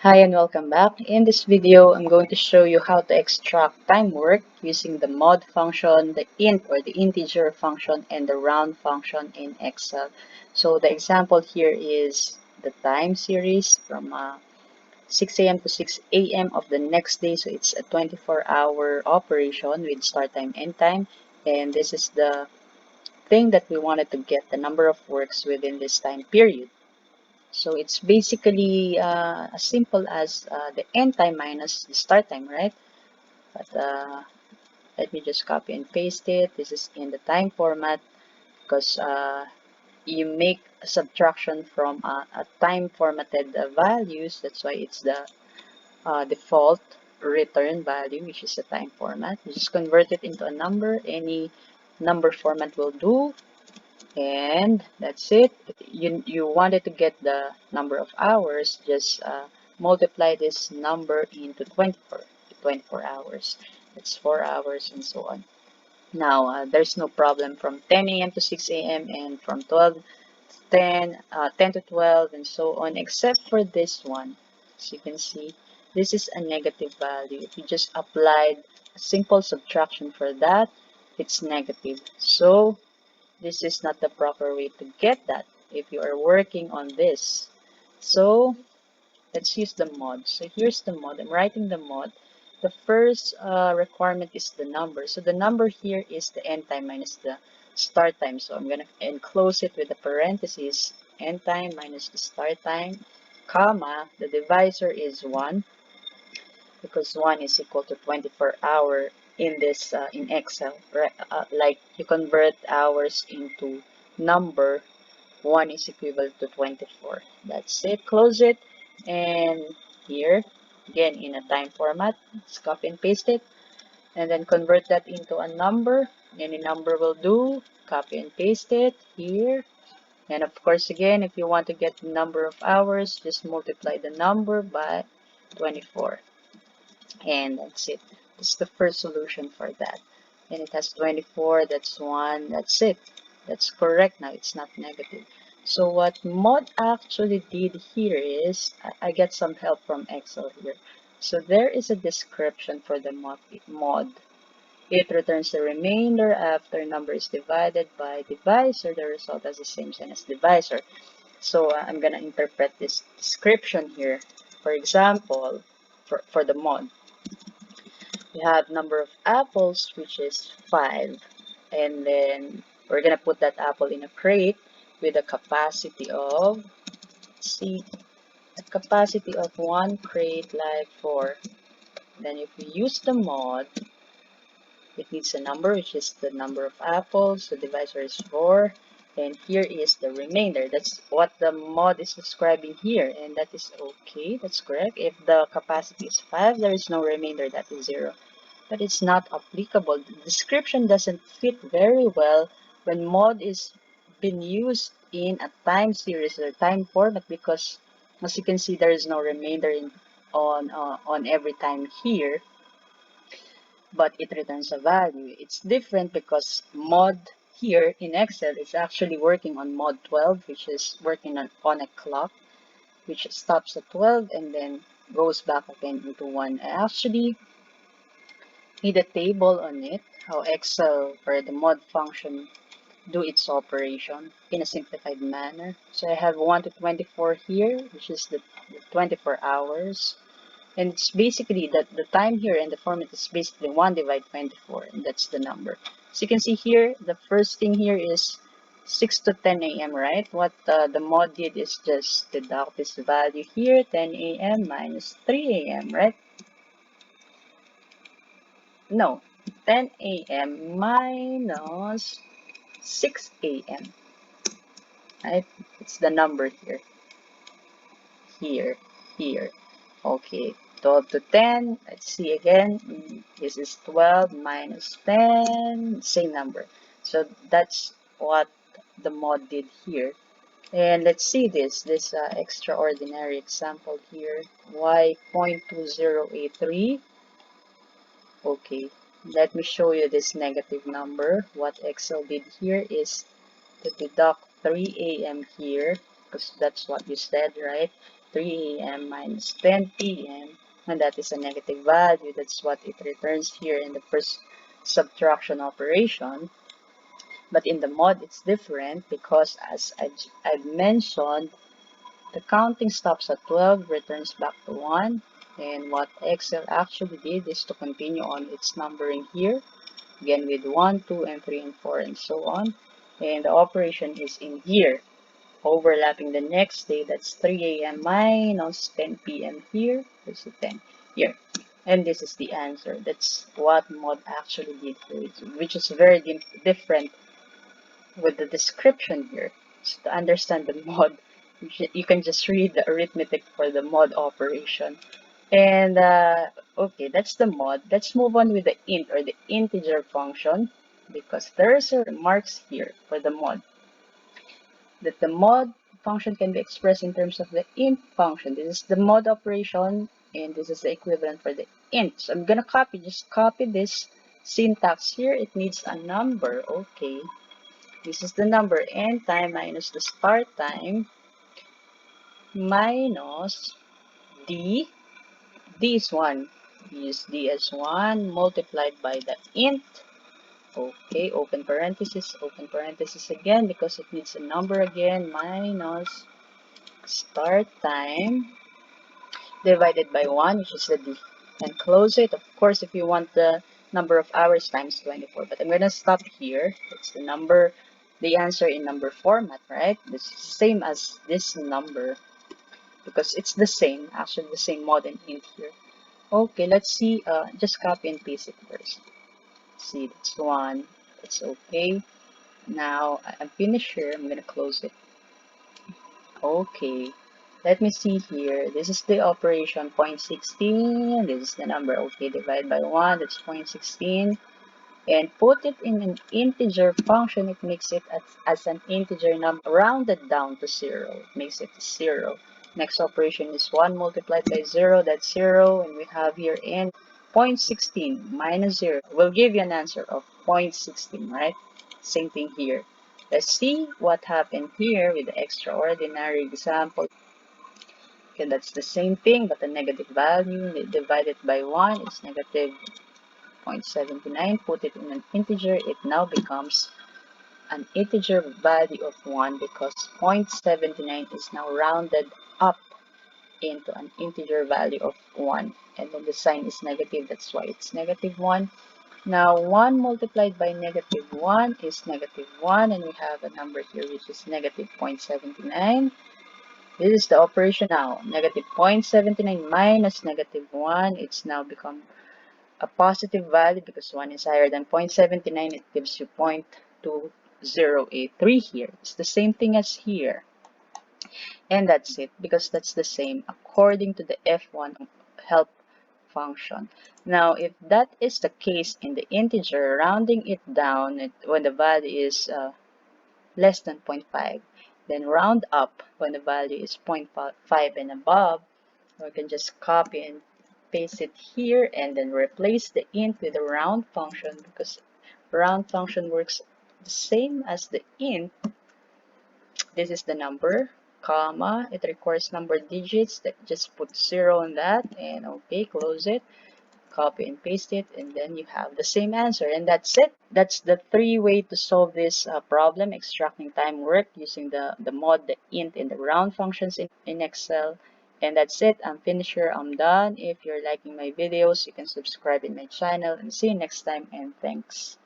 Hi and welcome back. In this video, I'm going to show you how to extract time work using the mod function, the int or the integer function, and the round function in Excel. So the example here is the time series from 6 a.m. to 6 a.m. of the next day. So it's a 24-hour operation with start time, end time. And this is the thing that we wanted to get the number of works within this time period. So it's basically as simple as the end time minus the start time, right? But let me just copy and paste it. This is in the time format because you make a subtraction from a time formatted values. That's why it's the default return value, which is the time format. You just convert it into a number. Any number format will do. And that's it. You wanted to get the number of hours, just multiply this number into 24 hours. That's 4 hours and so on. Now there's no problem from 10 a.m. to 6 a.m. and from 10 to 12 and so on, except for this one. As you can see, this is a negative value. If you just applied a simple subtraction for that, it's negative. So this is not the proper way to get that if you are working on this. So let's use the mod. So here's the mod. I'm writing the mod. The first requirement is the number. So the number here is the end time minus the start time. So I'm going to enclose it with the parentheses, end time minus the start time, comma, the divisor is 1 because 1 is equal to 24-hour in this in Excel, right? Like you convert hours into number, 1 is equivalent to 24. That's it. Close it. And here, again, in a time format, let's copy and paste it. And then convert that into a number. Any number will do. Copy and paste it here. And of course, again, if you want to get the number of hours, just multiply the number by 24. And that's it. That's the first solution for that. And it has 24, that's 1, that's it. That's correct now, it's not negative. So what mod actually did here is, I get some help from Excel here. So there is a description for the mod. It returns the remainder after number is divided by divisor. The result has the same sign as divisor. So I'm gonna interpret this description here. For example, for the mod, we have number of apples, which is 5. And then we're going to put that apple in a crate with a capacity of, see, a capacity of 1 crate like 4. Then if we use the mod, it needs a number, which is the number of apples. The divisor is 4. And here is the remainder. That's what the mod is describing here. And that is okay. That's correct. If the capacity is 5, there is no remainder. That is 0. But it's not applicable. The description doesn't fit very well when mod is being used in a time series or time format because, as you can see, there is no remainder on every time here, but it returns a value. It's different because mod here in Excel is actually working on mod 12, which is working on a clock, which stops at 12 and then goes back again into 1. I actually need a table on it, how Excel or the mod function do its operation in a simplified manner. So I have 1 to 24 here, which is the 24 hours. And it's basically that the time here and the format is basically 1 divided 24, and that's the number. So you can see here, the first thing here is 6 to 10 a.m., right? What the mod did is just deduct this value here, 10 a.m. minus 3 a.m., right? No, 10 a.m. minus 6 a.m. Right? It's the number here, here, here. Okay, 12 to 10. Let's see again. This is 12 minus 10, same number. So that's what the mod did here. And let's see this extraordinary example here. Y 0.2083. Okay, let me show you this negative number. What Excel did here is to deduct 3 a.m. here, because that's what you said, right? 3 a.m. minus 10 p.m. and that is a negative value. That's what it returns here in the first subtraction operation. But in the mod, it's different because as I've mentioned, the counting stops at 12, returns back to 1. And what Excel actually did is to continue on its numbering here, again with 1, 2, and 3, and 4, and so on. And the operation is in here, overlapping the next day. That's 3 a.m. minus 10 p.m. here. There's a 10 here. And this is the answer. That's what mod actually did here, which is very different with the description here. So to understand the mod, you can just read the arithmetic for the mod operation. And okay, that's the mod. Let's move on with the int or the integer function because there's a remarks here for the mod that the mod function can be expressed in terms of the int function. This is the mod operation and this is the equivalent for the int. So I'm gonna just copy this syntax here. It needs a number. Okay, this is the number end time minus the start time minus d. D is 1. Use d as 1 multiplied by the int. Okay, open parenthesis again because it needs a number again, minus start time divided by 1, which is the d. And close it. Of course, if you want the number of hours times 24. But I'm going to stop here. It's the number, the answer in number format, right? This is the same as this number because it's the same, actually the same mod and int here. Okay, let's see. Just copy and paste it first. See, that's 1. It's okay. Now, I'm finished here. I'm going to close it. Okay. Let me see here. This is the operation 0.16. This is the number. Okay, divide by 1. That's 0.16. And put it in an integer function. It makes it as an integer number rounded down to 0. It makes it 0. Next operation is 1 multiplied by 0. That's 0. And we have here in 0.16 minus 0 will give you an answer of 0.16, right? Same thing here. Let's see what happened here with the extraordinary example. Okay, that's the same thing, but a negative value divided by 1 is negative 0.79. Put it in an integer, it now becomes an integer value of 1 because 0.79 is now rounded up into an integer value of 1. And then the sign is negative, that's why it's negative 1. Now 1 multiplied by negative 1 is negative 1, and we have a number here which is negative 0.79. This is the operation now. Negative 0.79 minus negative 1. It's now become a positive value because 1 is higher than 0.79. It gives you 0.2083 here. It's the same thing as here. And that's it because that's the same according to the F1 help function. Now, if that is the case in the integer, rounding it down when the value is less than 0.5, then round up when the value is 0.5 and above. We can just copy and paste it here and then replace the int with the round function because round function works the same as the int. This is the number, comma, it requires number digits. Just put 0 on that and okay, close it. Copy and paste it, and then you have the same answer, and that's it. That's the 3 way to solve this problem, extracting time work using the mod, the int, and the round functions in Excel. And that's it. I'm finished here. I'm done. If you're liking my videos, you can subscribe in my channel, and see you next time, and thanks.